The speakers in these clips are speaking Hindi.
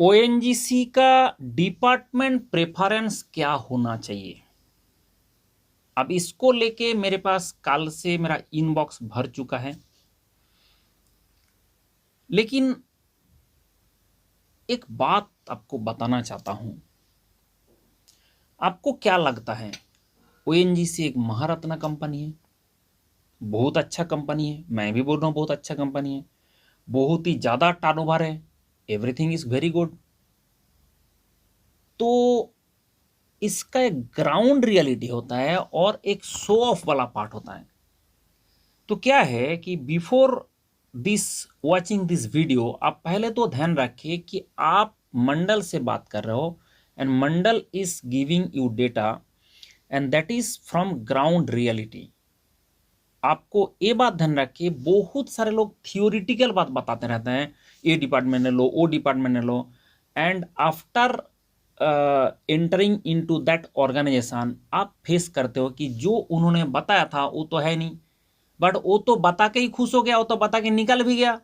ओएनजीसी का डिपार्टमेंट प्रेफरेंस क्या होना चाहिए। अब इसको लेके मेरे पास कल से मेरा इनबॉक्स भर चुका है, लेकिन एक बात आपको बताना चाहता हूं। आपको क्या लगता है ओएनजीसी एक महारत्न कंपनी है? बहुत अच्छा कंपनी है, मैं भी बोल रहा हूं बहुत अच्छा कंपनी है, बहुत ही ज्यादा टर्नओवर है, एवरीथिंग इज वेरी गुड। तो इसका एक ग्राउंड रियलिटी होता है और एक शो ऑफ वाला पार्ट होता है। तो क्या है कि before this watching this video आप पहले तो ध्यान रखिए कि आप मंडल से बात कर रहे हो and Mandal is giving you data and that is from ground reality. आपको ये बात ध्यान रखिए, बहुत सारे लोग थियोरिटिकल बात बताते रहते हैं, ये डिपार्टमेंट ने लो, वो डिपार्टमेंट ने लो, and after entering into that organisation आप फेस करते हो कि जो उन्होंने बताया था वो तो है नहीं, बट वो तो बता के ही खुश हो गया, वो तो बता के निकल भी गया।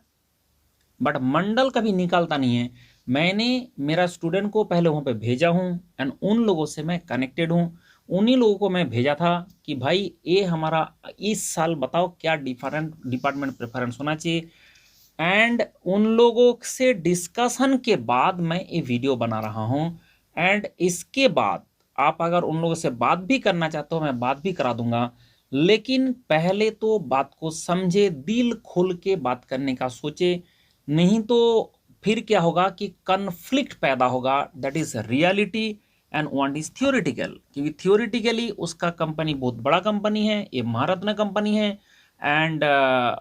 बट मंडल कभी निकलता नहीं है। मैंने मेरा स्टूडेंट को पहले वहां पे भेजा हूं एंड उन लोगों से मैं कनेक्टेड हूं। उन्हीं लोगों को मैं भेजा था कि भाई ये हमारा इस साल बताओ क्या डिफरेंट डिपार्टमेंट प्रेफरेंस होना चाहिए, एंड उन लोगों से डिस्कशन के बाद मैं ये वीडियो बना रहा हूं। एंड इसके बाद आप अगर उन लोगों से बात भी करना चाहते हो मैं बात भी करा दूंगा, लेकिन पहले तो बात को समझे, दिल खोल के बात करने का सोचे, नहीं तो फिर क्या होगा कि कन्फ्लिक्ट पैदा होगा। That is reality and one is theoretical, क्योंकि थियोरिटिकली उसका कंपनी बहुत बड़ा कंपनी है, ये महारत्न कंपनी है, एंड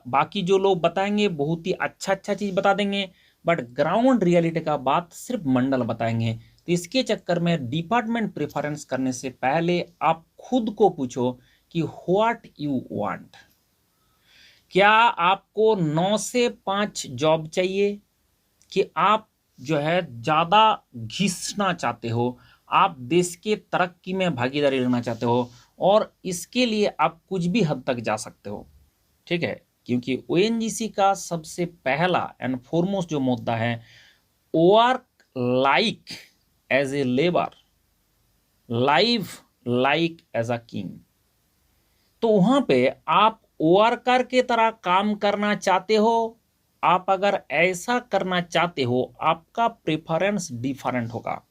बाकी जो लोग बताएंगे बहुत ही अच्छा अच्छा चीज बता देंगे, बट ग्राउंड रियलिटी का बात सिर्फ मंडल बताएंगे। तो इसके चक्कर में डिपार्टमेंट प्रेफरेंस करने से पहले आप खुद को पूछो कि व्हाट यू वांट। क्या आपको 9 से 5 जॉब चाहिए, कि आप जो है ज्यादा घिसना चाहते हो, आप देश के तरक्की में भागीदारी लेना चाहते हो, और इसके लिए आप कुछ भी हद तक जा सकते हो। ठीक है, क्योंकि ओएनजीसी का सबसे पहला एंड फॉरमोस्ट जो मुद्दा है, work like as a labour, live like as a king. तो वहां पे आप वर्कर के तरह काम करना चाहते हो। आप अगर ऐसा करना चाहते हो आपका प्रेफरेंस डिफरेंट होगा।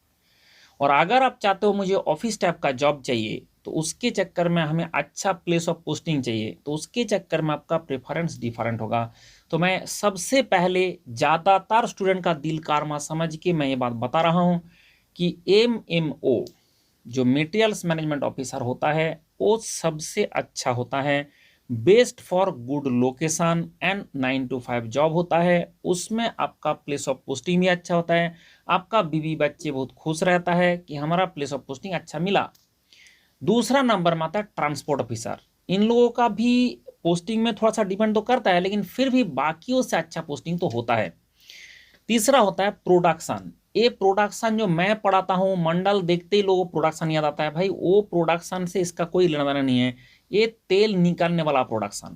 और अगर आप चाहते हो मुझे ऑफिस टाइप का जॉब चाहिए, तो उसके चक्कर में हमें अच्छा प्लेस ऑफ पोस्टिंग चाहिए, तो उसके चक्कर में आपका प्रेफरेंस डिफरेंट होगा। तो मैं सबसे पहले ज़्यादातर स्टूडेंट का दिल कारवा समझ के मैं ये बात बता रहा हूँ कि MMO जो मटेरियल्स मैनेजमेंट ऑफिसर होता है वो सबसे अच्छा होता है, best for good location and 9 to 5 job होता है। उसमें आपका प्लेस ऑफ पोस्टिंग भी अच्छा होता है, आपका बीवी बच्चे बहुत खुश रहता है कि हमारा प्लेस ऑफ पोस्टिंग अच्छा मिला। दूसरा नंबर में आता है ट्रांसपोर्ट ऑफिसर। इन लोगों का भी पोस्टिंग में थोड़ा सा डिपेंड तो करता है, लेकिन फिर भी बाकियों से अच्छा पोस्टिंग तो होता है। तीसरा होता है प्रोडक्शन। ये प्रोडक्शन जो मैं पढ़ाता हूँ, मंडल देखते ही लोगों को प्रोडक्शन याद आता है, भाई वो प्रोडक्शन से इसका कोई लेना देना नहीं है, ये तेल निकालने वाला प्रोडक्शन।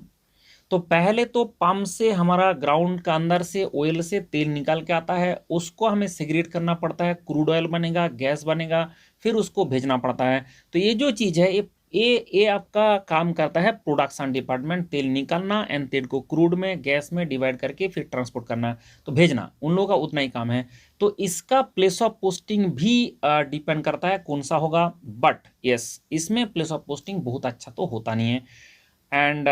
तो पहले तो पंप से हमारा ग्राउंड का अंदर से ऑयल से तेल निकाल के आता है, उसको हमें सेग्रेट करना पड़ता है, क्रूड ऑयल बनेगा, गैस बनेगा, फिर उसको भेजना पड़ता है। तो ये जो चीज़ है ये आपका काम करता है प्रोडक्शन डिपार्टमेंट, तेल निकालना एंड तेल को क्रूड में गैस में डिवाइड करके फिर ट्रांसपोर्ट करना, तो भेजना उन लोगों का उतना ही काम है। तो इसका प्लेस ऑफ पोस्टिंग भी डिपेंड करता है कौन सा होगा, बट यस इसमें प्लेस ऑफ पोस्टिंग बहुत अच्छा तो होता नहीं है। एंड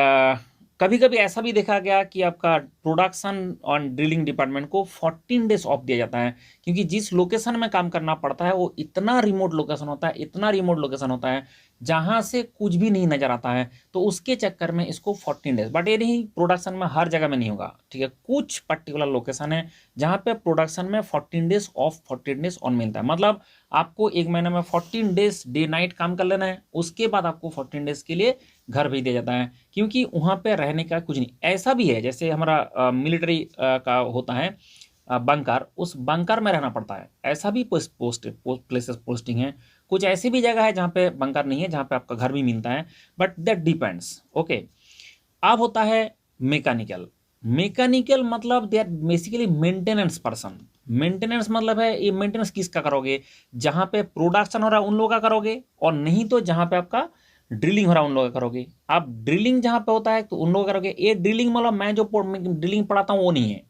कभी कभी ऐसा भी देखा गया कि आपका प्रोडक्शन और ड्रिलिंग डिपार्टमेंट को 14 डेज ऑफ दिया जाता है, क्योंकि जिस लोकेशन में काम करना पड़ता है वो इतना रिमोट लोकेशन होता है, इतना रिमोट लोकेशन होता है जहां से कुछ भी नहीं नजर आता है। तो उसके चक्कर में इसको 14 डेज, बट ये नहीं प्रोडक्शन में हर जगह में नहीं होगा, ठीक है, कुछ पर्टिकुलर लोकेशन है जहां पे प्रोडक्शन में 14 डेज ऑफ 14 डेज ऑन मिलता है। मतलब आपको एक महीने में 14 डेज डे नाइट काम कर लेना है, उसके बाद आपको 14 डेज के लिए घर भेज दिया जाता है, क्योंकि वहां पे रहने का कुछ नहीं। ऐसा भी है जैसे हमारा मिलिट्री का होता है बंकर, उस बंकर में रहना पड़ता है, ऐसा भी प्लेसेस पोस्टिंग है। कुछ ऐसी भी जगह है जहाँ पे बंकर नहीं है, जहाँ पे आपका घर भी मिलता है, बट दैट डिपेंड्स। ओके, अब होता है मैकेनिकल। मैकेनिकल मतलब they are basically maintenance person. Maintenance मतलब है ये मेंटेनेंस किसका करोगे, जहां पे प्रोडक्शन हो रहा है उन लोगों का करोगे, और नहीं तो जहां पे आपका ड्रिलिंग हो रहा है उन लोगों का करोगे। आप ड्रिलिंग जहां पे होता है तो उन लोगों का करोगे। ये ड्रिलिंग मतलब मैं जो ड्रिलिंग पढ़ाता हूँ वो नहीं है।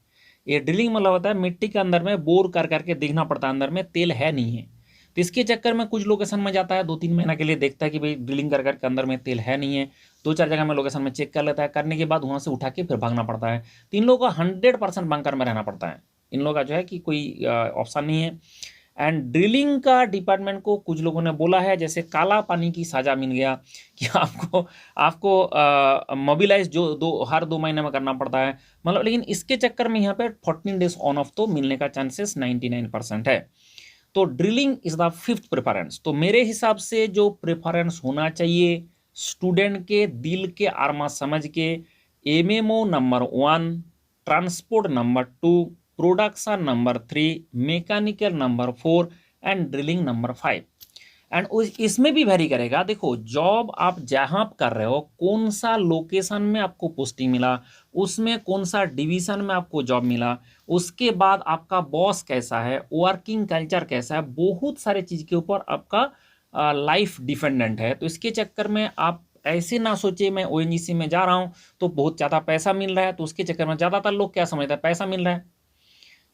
ये ड्रिलिंग मतलब होता है मिट्टी के अंदर में बोर कर करके देखना पड़ता है अंदर में तेल है नहीं है। तो इसके चक्कर में कुछ लोकेशन में जाता है 2-3 महीना के लिए, देखता है कि भाई ड्रिलिंग कर करके अंदर में तेल है नहीं है, 2-4 जगह में लोकेशन में चेक कर लेता है, करने के बाद वहां से उठा के फिर भागना पड़ता है। तो इन लोगों का 100% बंकर में रहना पड़ता है। इन लोगों का जो है कि कोई ऑप्शन नहीं है। एंड ड्रिलिंग का डिपार्टमेंट को कुछ लोगों ने बोला है जैसे काला पानी की सजा मिल गया कि आपको आपको मोबिलाइज जो हर 2 महीने में करना पड़ता है, मतलब। लेकिन इसके चक्कर में यहाँ पे 14 डेज ऑन ऑफ तो मिलने का चांसेस 99% है। तो drilling is the fifth preference. तो मेरे हिसाब से जो प्रेफरेंस होना चाहिए स्टूडेंट के दिल के आरमा समझ के, MMO number 1, transport number 2, production number 3, mechanical number 4 and drilling number 5। And इसमें भी वेरी करेगा। देखो जॉब आप जहां कर रहे हो, कौन सा लोकेशन में आपको पोस्टिंग मिला, उसमें कौन सा डिवीजन में आपको जॉब मिला, उसके बाद आपका बॉस कैसा है, वर्किंग कल्चर कैसा है, बहुत सारे चीज के ऊपर आपका लाइफ डिपेंडेंट है। तो इसके चक्कर में आप ऐसे ना सोचे मैं ओएनजीसी में जा रहा हूं तो बहुत ज़्यादा पैसा मिल रहा है, तो उसके चक्कर में ज़्यादातर लोग क्या समझते हैं पैसा मिल रहा है।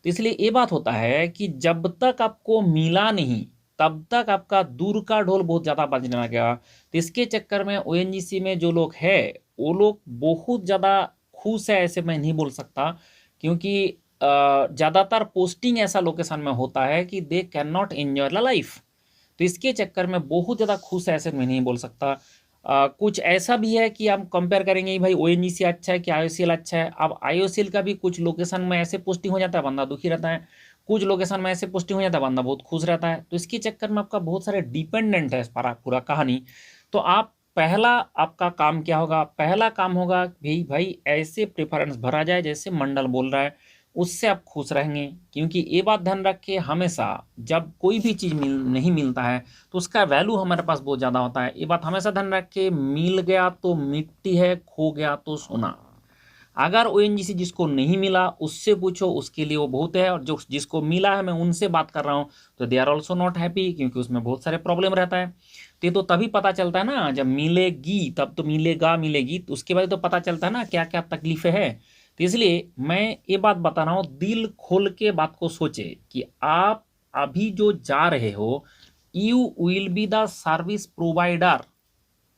तो इसलिए ये बात होता है कि जब तक आपको मिला नहीं तब तक आपका दूर का ढोल बहुत ज़्यादा बजने लगेगा। तो इसके चक्कर में ओएनजीसी में जो लोग हैं वो लोग बहुत ज़्यादा खुश है, ऐसे मैं नहीं बोल सकता, क्योंकि ज़्यादातर पोस्टिंग ऐसा लोकेशन में होता है कि they can not enjoy the life. तो इसके चक्कर में बहुत ज़्यादा खुश है ऐसे मैं नहीं बोल सकता। कुछ ऐसा भी है कि हम कंपेयर करेंगे कि भाई ओएनजीसी अच्छा है कि आईओसीएल अच्छा है। अब आईओसीएल का भी कुछ लोकेशन में ऐसे पोस्टिंग हो जाता है बंदा दुखी रहता है, कुछ लोकेशन में ऐसे पोस्टिंग हो जाता है बंदा बहुत खुश रहता है। तो इसके चक्कर में आपका बहुत सारे डिपेंडेंट है इस पूरा पूरा कहानी। तो आप पहला आपका काम क्या होगा, पहला काम होगा भाई भाई ऐसे प्रेफरेंस भरा जाए जैसे मंडल बोल रहा है, उससे आप खुश रहेंगे। क्योंकि ये बात ध्यान रखिए हमेशा जब कोई भी चीज़ नहीं मिलता है तो उसका वैल्यू हमारे पास बहुत ज़्यादा होता है। ये बात हमेशा ध्यान रखिए, मिल गया तो मिट्टी है, खो गया तो सोना। अगर ओएनजीसी जिसको नहीं मिला उससे पूछो उसके लिए वो बहुत है, और जो जिसको मिला है मैं उनसे बात कर रहा हूँ तो they are also not happy, क्योंकि उसमें बहुत सारे प्रॉब्लम रहता है। तो ये तो तभी पता चलता है ना जब मिलेगी, तब तो मिलेगा मिलेगी तो उसके बाद तो पता चलता है ना क्या क्या तकलीफें हैं। तो इसलिए मैं ये बात बता रहा हूँ, दिल खोल के बात को सोचे कि आप अभी जो जा रहे हो you will be the service provider.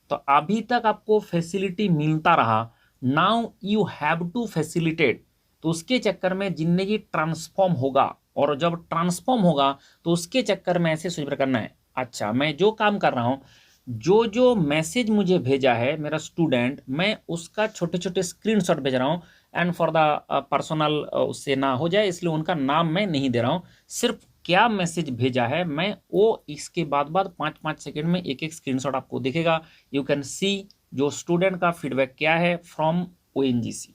तो अभी तक आपको फैसिलिटी मिलता रहा, now you have to facilitate. तो उसके चक्कर में जिंदगी ट्रांसफॉर्म होगा, और जब ट्रांसफॉर्म होगा तो उसके चक्कर में ऐसे सोच करना है अच्छा मैं जो काम कर रहा हूँ, जो जो मैसेज मुझे भेजा है मेरा स्टूडेंट, मैं उसका छोटे छोटे स्क्रीनशॉट भेज रहा हूँ। एंड फॉर द पर्सनल उससे ना हो जाए इसलिए उनका नाम मैं नहीं दे रहा हूँ, सिर्फ क्या मैसेज भेजा है मैं वो इसके बाद 5-5 सेकंड में एक एक स्क्रीनशॉट आपको दिखेगा। यू कैन सी जो स्टूडेंट का फीडबैक क्या है फ्रॉम ओएनजीसी।